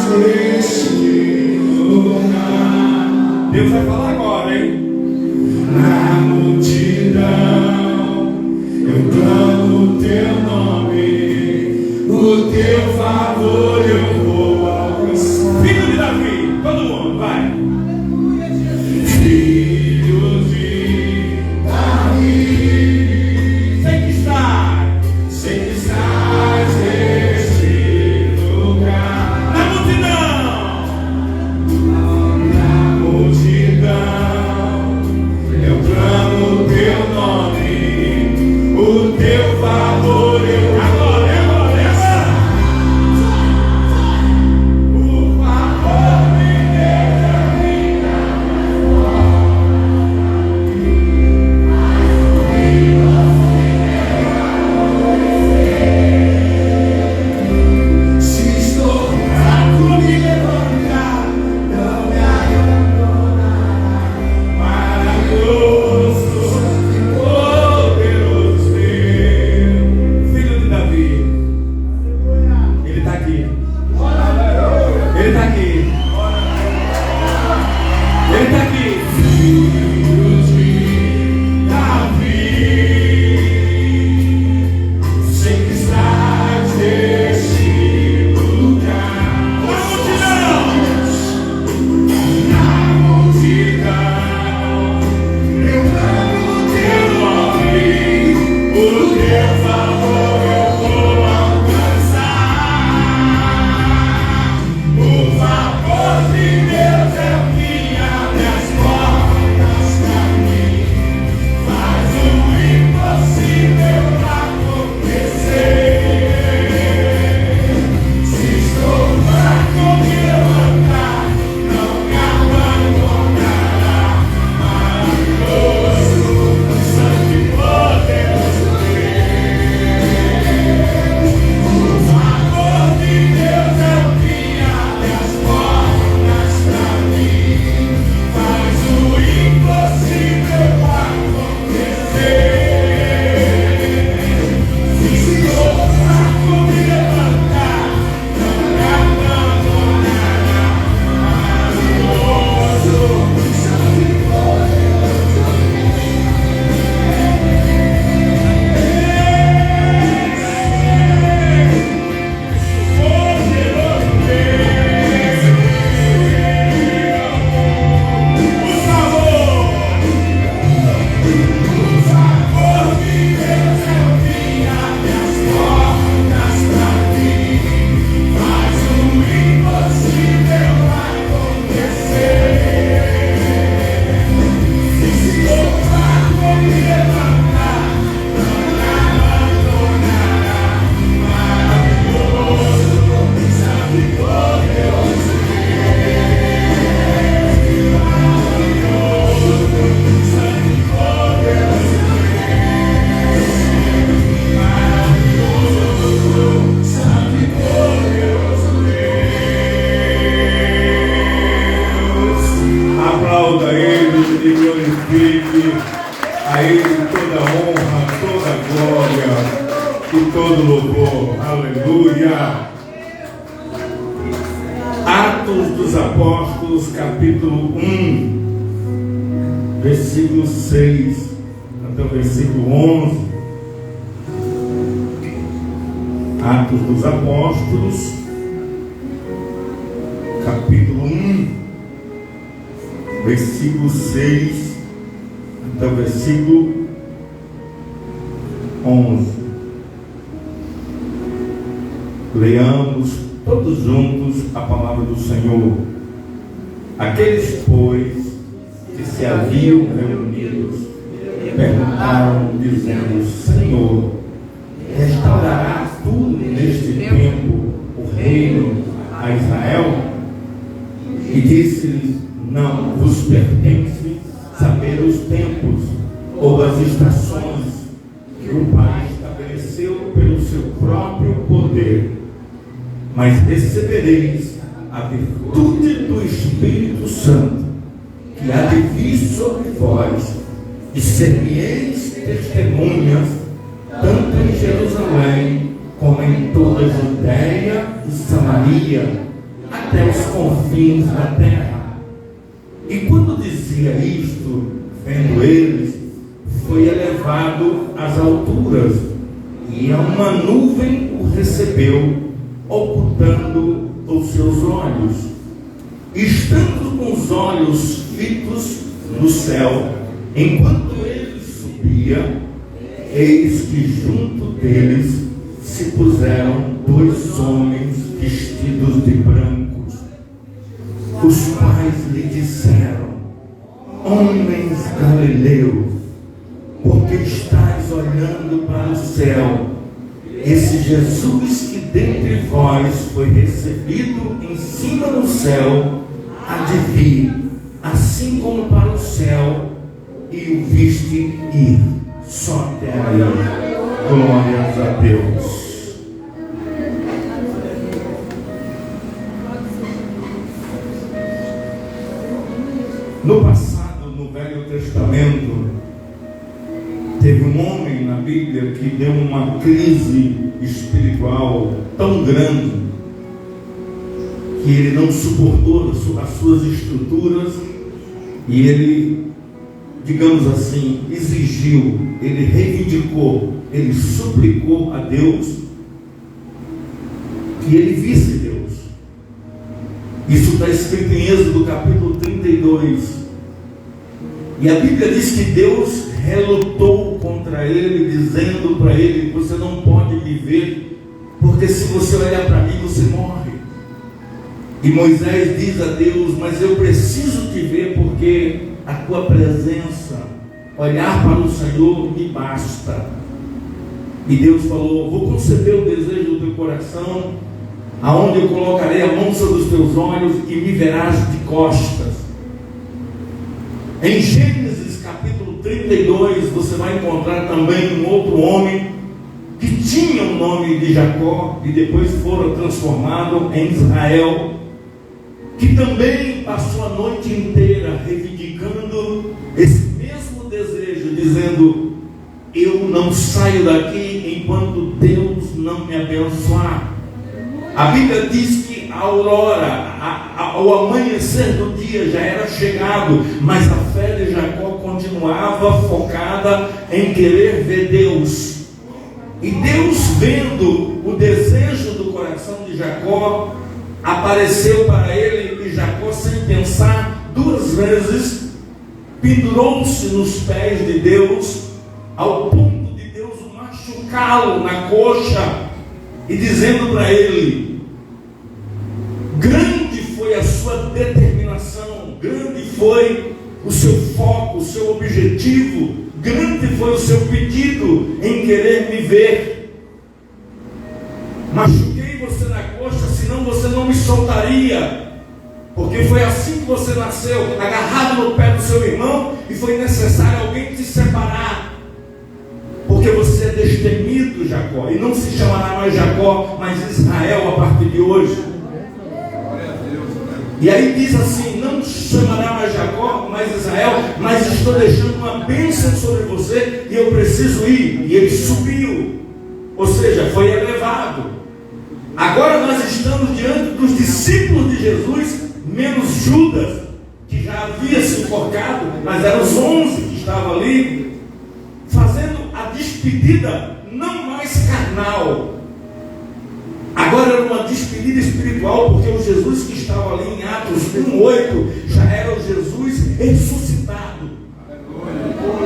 deste lugar. Deus vai falar agora, hein? Na multidão eu clamo teu nome, o teu favor eu vou alcançar. Filho de Davi, todo mundo, vai. Filho de Davi, sei que estás neste lugar. Na multidão, Na multidão eu clamo teu nome, o teu favor eu agora. o favor de Deus é minha se estou fraco me levantar, não me abandonará. Maravilhoso e poderoso Deus. Filho de Davi, ele está aqui. Ele está aqui. Ele está aqui. Filho de Davi, sei que estás neste lugar. Na multidão eu clamo teu nome, o teu favor eu vou alcançar. O favor de Deus é o que abre as portas pra mim, faz o impossível acontecer. Se estou fraco me levantar, não me abandonará. Maravilhoso, santo e poderoso Deus. O favor de Deus é o que abre as portas pra mim, faz o impossível acontecer. Se estou fraco me levantar, não me abandonará. Maravilhoso, santo e poderoso Aplauda ele e glorifique a ele toda honra, toda glória e todo louvor. Aleluia. Atos dos Apóstolos, capítulo 1, versículo 6 até o versículo 11. Atos dos Apóstolos, capítulo 1, versículo 6 até o versículo 11. Leamos todos juntos a palavra do Senhor. Aqueles, pois, que se haviam reunidos, perguntaram, dizendo: Senhor, restaurarás tu neste tempo o reino a Israel? E disse-lhes: Não vos pertence saber os tempos ou as estações que o Pai estabeleceu pelo seu próprio poder, mas recebereis a virtude do Espírito Santo, que há de vir sobre vós, e ser-me-eis testemunhas, tanto em Jerusalém como em toda a Judéia e Samaria, até os confins da terra. E quando dizia isto, vendo eles, foi elevado às alturas, e a uma nuvem o recebeu, ocultando os seus olhos. Estando com os olhos fitos no céu, enquanto ele subia, eis que junto deles se puseram 2 homens vestidos de brancos, os quais lhe disseram: homens galileus, por que estáis olhando para o céu? Esse Jesus que dentre vós foi recebido em cima no céu, há de vir, assim como para o céu, e o viste ir. Só até aí. Glórias a Deus. No passado, no Velho Testamento, teve um homem na Bíblia que deu uma crise espiritual tão grande que ele não suportou as suas estruturas e ele, digamos assim, exigiu, ele reivindicou, ele suplicou a Deus que ele visse Deus. Isso está escrito em Êxodo capítulo 32. E a Bíblia diz que Deus relutou contra ele, dizendo para ele: você não pode me ver, porque se você olhar para mim, você morre. E Moisés diz a Deus: mas eu preciso te ver, porque a tua presença, olhar para o Senhor me basta. E Deus falou: vou conceder o desejo do teu coração, aonde eu colocarei a mão sobre os teus olhos e me verás de costas. Em Gênesis capítulo 32 você vai encontrar também um outro homem que tinha o nome de Jacó e depois fora transformado em Israel, que também passou a noite inteira reivindicando esse mesmo desejo, dizendo: eu não saio daqui enquanto Deus não me abençoar. A Bíblia diz que a aurora, ao amanhecer do dia já era chegado, mas a fé de Jacó continuava focada em querer ver Deus. E Deus, vendo o desejo do coração de Jacó, apareceu para ele, e Jacó, sem pensar 2 vezes, pendurou-se nos pés de Deus, ao ponto de Deus machucá-lo na coxa, e dizendo para ele: grande foi a sua determinação, grande foi o seu foco, o seu objetivo, grande foi o seu pedido em querer me ver. Machuquei você na coxa, senão você não me soltaria, porque foi assim que você nasceu, agarrado no pé do seu irmão, e foi necessário alguém te separar, porque você é destemido, Jacó, e não se chamará mais Jacó, mas Israel a partir de hoje. E aí diz assim: não chamará mais Jacó, mas Israel, mas estou deixando uma bênção sobre você e eu preciso ir. E ele subiu, ou seja, foi elevado. Agora nós estamos diante dos discípulos de Jesus, menos Judas, que já havia se enforcado, mas eram os 11 que estavam ali, fazendo a despedida não mais carnal. Agora era uma despedida espiritual, porque o Jesus que estava ali em Atos 1:8 já era o Jesus ressuscitado.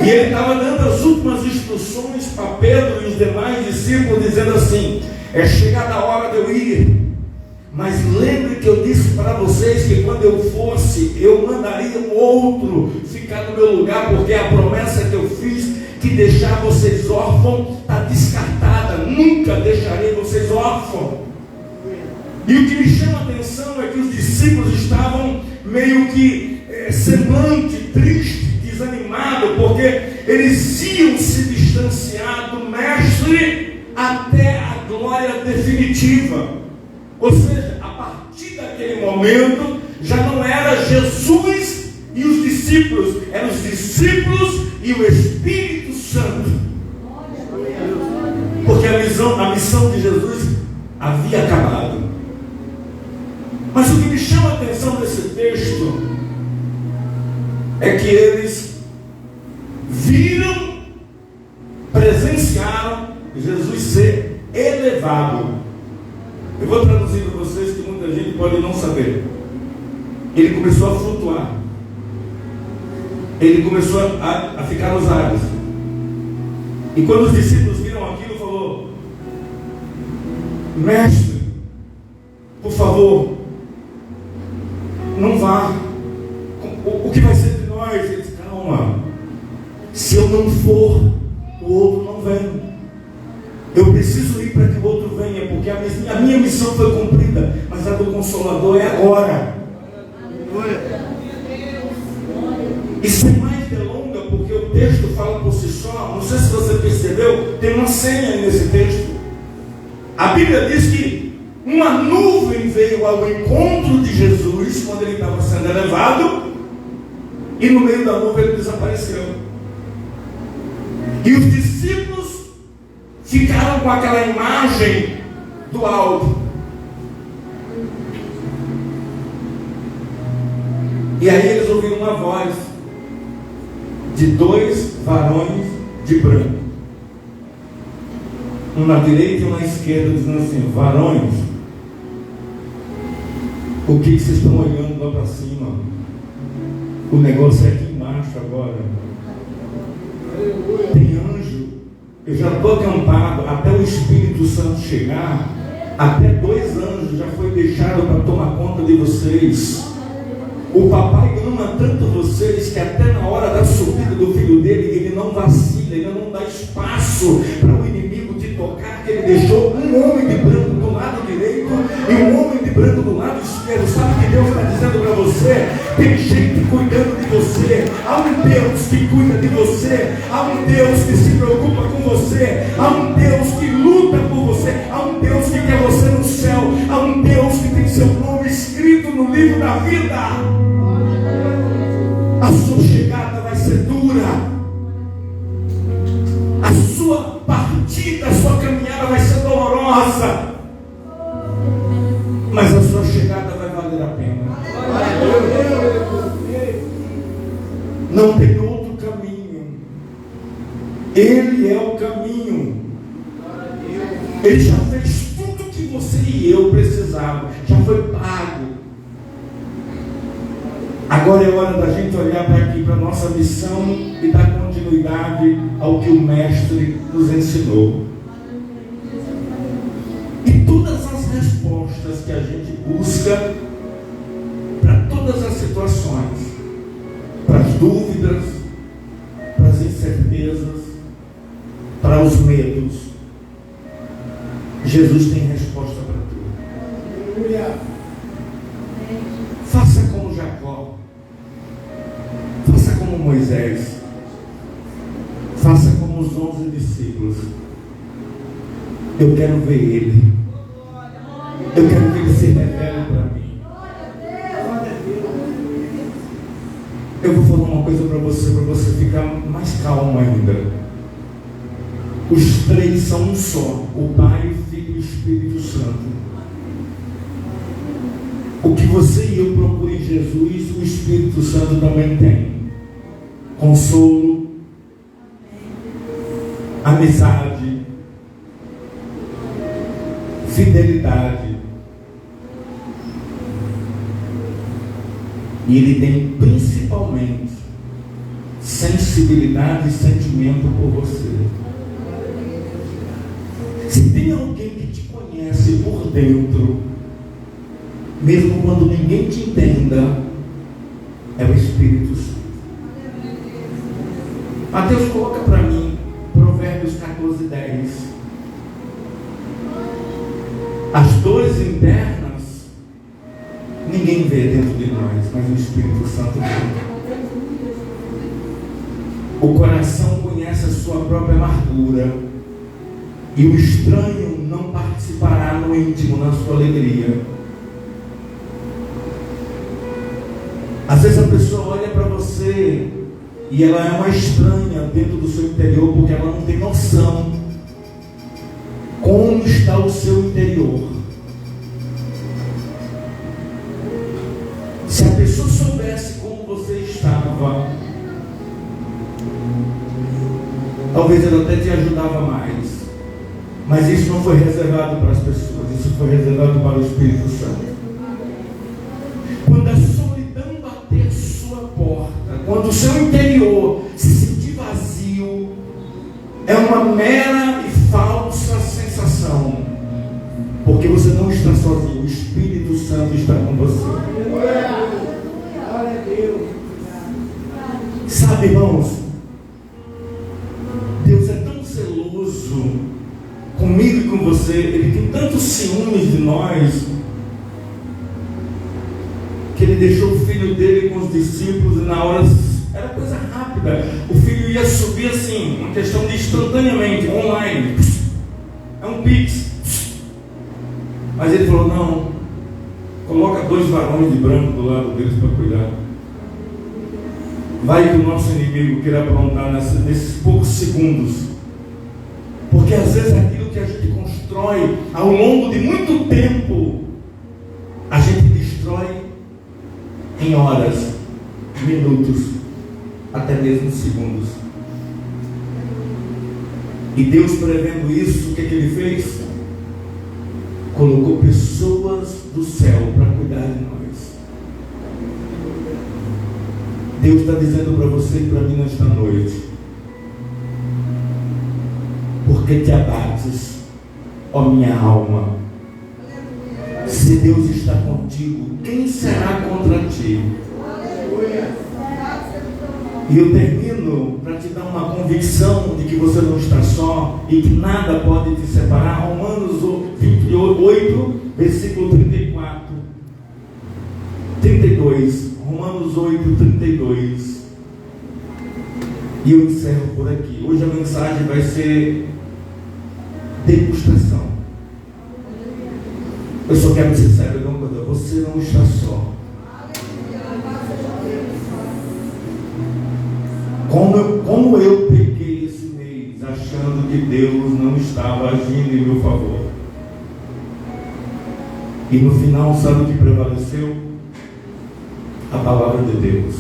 E ele estava dando as últimas instruções para Pedro e os demais discípulos, dizendo assim: é chegada a hora de eu ir, mas lembre que eu disse para vocês que quando eu fosse, eu mandaria um outro ficar no meu lugar, porque a promessa que eu fiz, que deixar vocês órfãos, está descartada. Nunca deixarei vocês órfãos. E o que me chama a atenção é que os discípulos estavam meio que semblante, triste, desanimado, porque eles iam se distanciar do Mestre até a glória definitiva. Ou seja, a partir daquele momento já não era Jesus e os discípulos, eram os discípulos e o Espírito Santo, porque a missão de Jesus havia acabado. Mas o que me chama a atenção nesse texto é que eles viram, presenciaram Jesus ser elevado. Eu vou traduzir para vocês que muita gente pode não saber. Ele começou a flutuar. Ele começou a ficar nos ares. E quando os discípulos viram aquilo, falou: Mestre, por favor, não vá. O que vai ser de nós? Ele disse: calma. Se eu não for, o outro não vem. Eu preciso ir para que o outro venha, porque a minha missão foi cumprida, mas a do Consolador é agora. E sem mais delonga, porque o texto fala por si só, não sei se você percebeu, tem uma senha nesse texto. A Bíblia diz que uma nuvem veio ao encontro de Jesus quando ele estava sendo elevado, e no meio da nuvem ele desapareceu. E os discípulos ficaram com aquela imagem do alto. E aí eles ouviram uma voz de 2 varões de branco, um na direita e um na esquerda, dizendo assim: varões, o que vocês estão olhando lá para cima? O negócio é aqui embaixo agora. Tem anjo. Eu já estou acampado até o Espírito Santo chegar. Até 2 anjos já foi deixado para tomar conta de vocês. O papai ama tanto vocês que até na hora da subida do filho dele, ele não vacila, ele não dá espaço para o inimigo te tocar, que ele deixou um homem de branco do lado direito e um homem de branco do lado esquerdo. Sabe o que Deus está dizendo para você? Tem gente cuidando de você. Há um Deus que cuida de você. Há um Deus que se preocupa com você. Há um Deus que luta por você. Há um Deus que quer você no céu. Há um Deus que tem seu nome escrito no livro da vida. A sua chegada vai ser dura. A sua partida, a sua caminhada vai ser dolorosa. Mas a sua chegada vai valer a pena. Não tem outro caminho. Ele é o caminho. Ele já fez tudo que você e eu precisavam. Já foi pago. Agora é hora da gente olhar para aqui, para a nossa missão e dar continuidade ao que o Mestre nos ensinou. E todas as respostas que a gente busca para todas as situações, para as dúvidas, para as incertezas, para os medos, Jesus tem resposta para tudo. Faça como Jacó. Faça como Moisés. Faça como os 11 discípulos. Eu quero ver Ele. Eu quero que Ele se revele para mim. Eu vou falar uma coisa para você ficar mais calmo ainda. Os 3 são um só: o Pai, o Filho e o Espírito Santo. O que você e eu procuramos em Jesus, o Espírito Santo também tem. Consolo, amizade, fidelidade. E ele tem principalmente sensibilidade e sentimento por você. Se tem alguém que te conhece por dentro, mesmo quando ninguém te entenda, é o Espírito Santo. Mateus, coloca para mim Provérbios 14:10. As dores internas ninguém vê dentro de nós, mas o Espírito Santo vê. O coração conhece a sua própria amargura, e o estranho não participará no íntimo, na sua alegria. Às vezes a pessoa olha para você e ela é uma estranha dentro do seu interior, porque ela não tem noção como está o seu interior. Se a pessoa soubesse como você estava, talvez ela até te ajudava mais. Mas isso não foi reservado para as pessoas, isso foi reservado para o Espírito Santo. Quando a solidão bater sua porta, quando o seu interior se sentir vazio, é uma mera e falsa sensação, porque você não está sozinho, o Espírito Santo está com você. Sabe, irmãos, Deus é tão zeloso comigo e com você, Ele tem tantos ciúmes de nós, que Ele deixou o filho dele com os discípulos e na hora, era coisa rápida, o filho ia subir assim, uma questão de instantaneamente, online, é um pix, mas Ele falou, não, coloca 2 varões de branco do lado deles para cuidar. Vai que o nosso inimigo queira aprontar nesses poucos segundos, porque às vezes aquilo que a gente constrói ao longo de muito tempo, a gente destrói em horas, minutos, até mesmo segundos. E Deus, prevendo isso, o que Ele fez? Colocou pessoas do céu para cuidar de nós. Deus está dizendo para você e para mim nesta noite: porque te abates, ó minha alma? Se Deus está contigo, quem será contra ti? E eu termino para te dar uma convicção de que você não está só e que nada pode te separar. Romanos 8, versículo 34, 32. Romanos 8, 32. E eu encerro por aqui. Hoje a mensagem vai ser degustação. Eu só quero ser sincero de uma coisa: você não está só. Como eu peguei esse mês achando que Deus não estava agindo em meu favor. E no final, sabe o que prevaleceu? A palavra de Deus.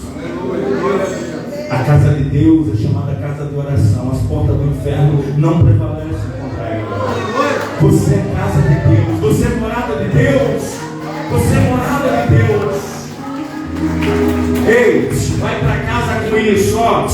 A casa de Deus é chamada casa de oração. As portas do inferno não prevalecem contra ela. Você é casa de Deus. Você é morada de Deus. Você é morada de Deus. Ei, vai para casa com isso, ó.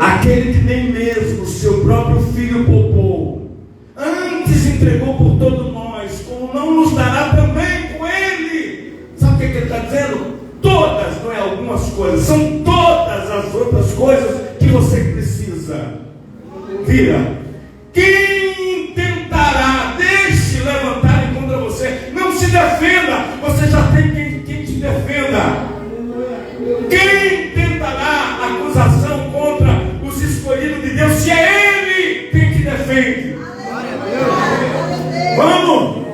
Aquele que nem mesmo seu próprio filho poupou, antes entregou por todos nós, como não nos dará também com ele? Sabe o que ele está dizendo? Todas, não é algumas coisas, são todas as outras coisas que você precisa. Vira. Quem tentará, deixe levantarem contra você. Não se defenda, você já tem quem te defenda. Quem tentará acusação contra os escolhidos de Deus, se é Ele quem te defende? Vamos!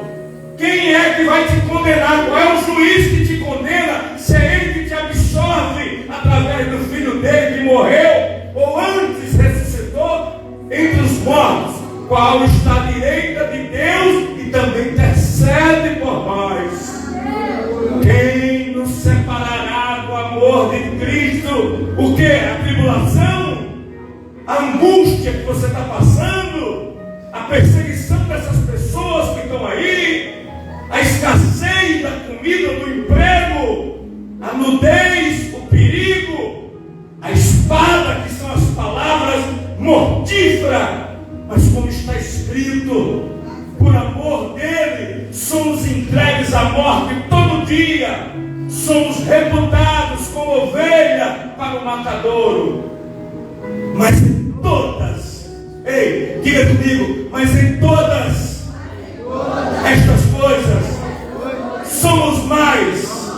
Quem é que vai te condenar? Qual é o juiz que te condena? Se é Ele que te absorve através do Filho dele que morreu ou antes ressuscitou entre os mortos, qual está à direita de Deus e também intercede por nós. Quem nos separará do amor de Cristo? O que? A tribulação? A angústia que você está passando? A perseguição dessas pessoas que estão aí? A escassez da comida, do emprego? A nudez, o perigo? A espada, que são as palavras mortíferas? Mas como está escrito, por amor dele, somos entregues à morte todo dia, somos reputados como ovelha para o matadouro. Mas em todas, ei, diga comigo, mas em todas estas coisas, somos mais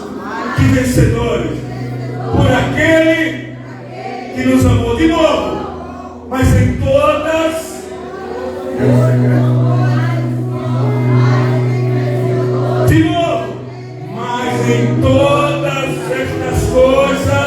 que vencedores, por aquele que nos amou. De novo, mas em todas, de novo, mas em todas estas coisas